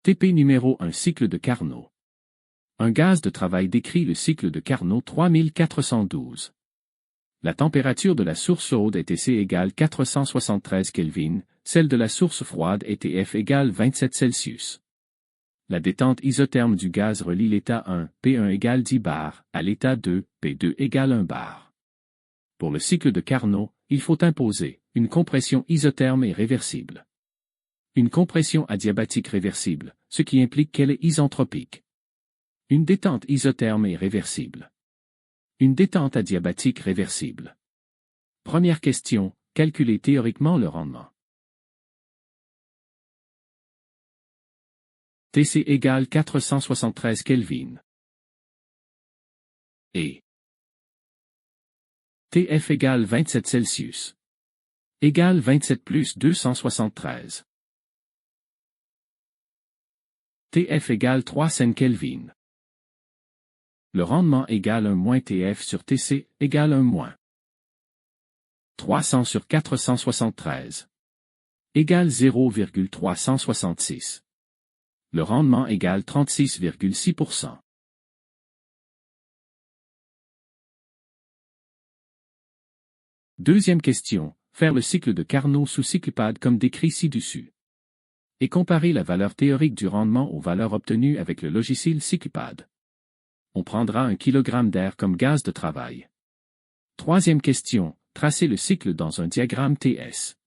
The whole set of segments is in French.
TP numéro 1 cycle de Carnot. Un gaz de travail décrit le cycle de Carnot 3412. La température de la source chaude est TC égale 473 Kelvin, celle de la source froide est TF égale 27 Celsius. La détente isotherme du gaz relie l'état 1, P1 égale 10 bar, à l'état 2, P2 égale 1 bar. Pour le cycle de Carnot, il faut imposer une compression isotherme et réversible. Une compression adiabatique réversible, ce qui implique qu'elle est isentropique. Une détente isotherme et réversible. Une détente adiabatique réversible. Première question, calculer théoriquement le rendement. TC égale 473 Kelvin. Et TF égale 27 Celsius. Égale 27 plus 273. TF égale 300 Kelvin. Le rendement égale 1 moins TF sur TC égale 1 moins 300 sur 473 égale 0,366. Le rendement égale 36,6%. Deuxième question, faire le cycle de Carnot sous cyclepad comme décrit ci-dessus. Et comparer la valeur théorique du rendement aux valeurs obtenues avec le logiciel cyclepad. On prendra 1 kg d'air comme gaz de travail. Troisième question, tracer le cycle dans un diagramme TS.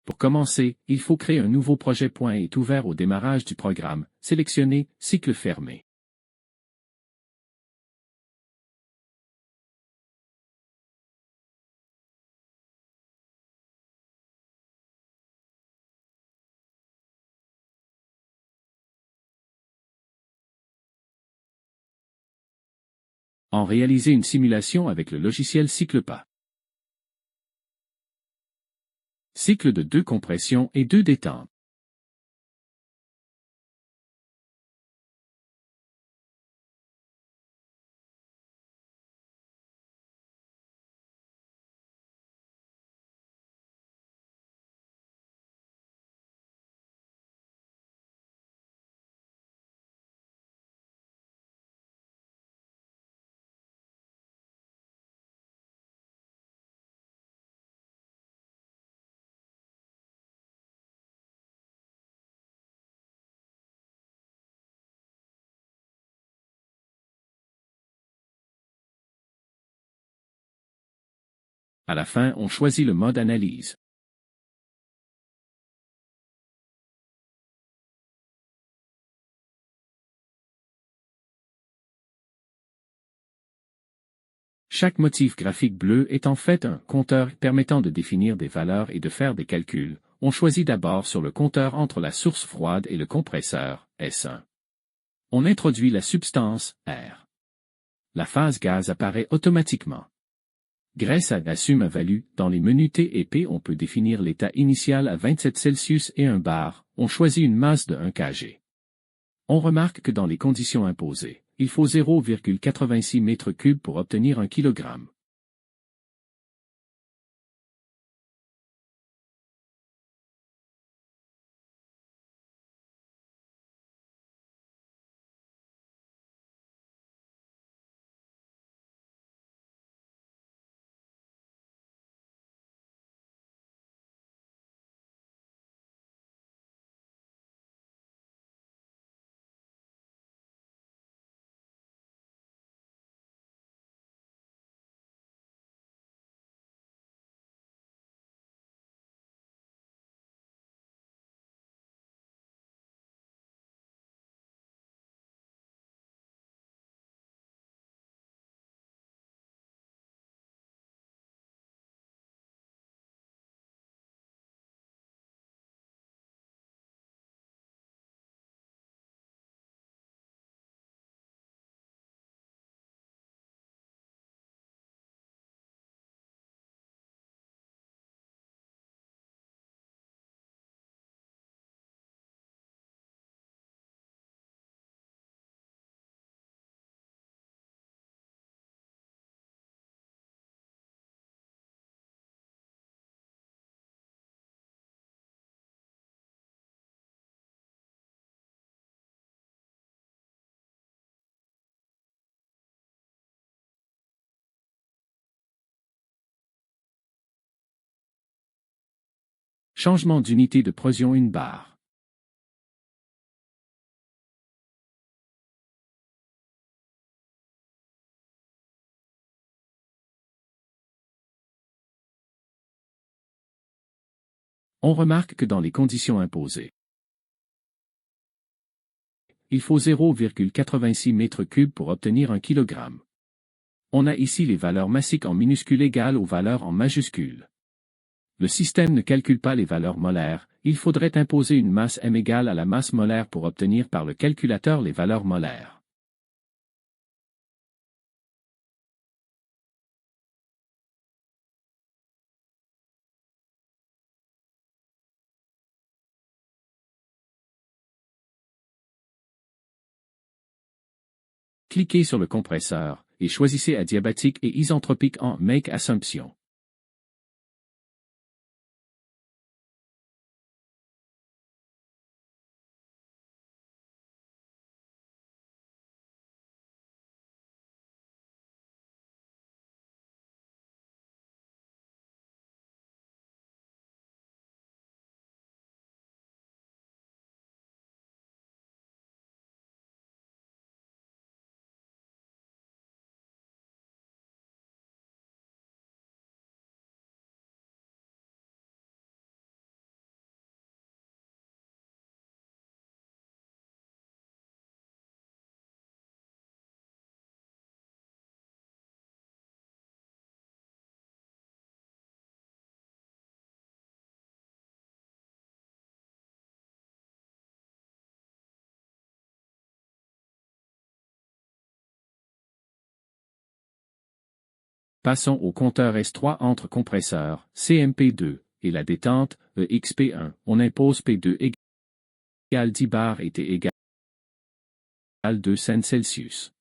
Pour commencer, il faut créer un nouveau projet. Est ouvert au démarrage du programme, sélectionner cycle fermé. En réaliser une simulation avec le logiciel CyclePad. Cycle de 2 compressions et 2 détentes. À la fin, on choisit le mode analyse. Chaque motif graphique bleu est en fait un compteur permettant de définir des valeurs et de faire des calculs. On choisit d'abord sur le compteur entre la source froide et le compresseur, S1. On introduit la substance, R. La phase gaz apparaît automatiquement. Grâce à Assume à value, dans les menus T et P on peut définir l'état initial à 27 Celsius et 1 bar, on choisit une masse de 1 kg. On remarque que dans les conditions imposées, il faut 0,86 m3 pour obtenir 1 kg. Changement d'unité de pression une barre. On remarque que dans les conditions imposées, il faut 0,86 m3 pour obtenir 1 kg. On a ici les valeurs massiques en minuscules égales aux valeurs en majuscules. Le système ne calcule pas les valeurs molaires, il faudrait imposer une masse m égale à la masse molaire pour obtenir par le calculateur les valeurs molaires. Cliquez sur le compresseur, et choisissez adiabatique et isentropique en Make Assumption. Passons au compteur S3 entre compresseur, CMP2, et la détente, EXP1. On impose P2 égale 10 bar et T égale 2 °C Celsius.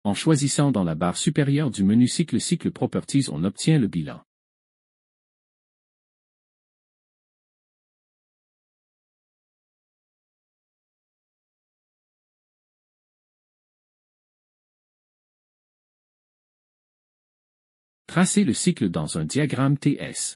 En choisissant dans la barre supérieure du menu Cycle Properties, on obtient le bilan. Tracez le cycle dans un diagramme TS.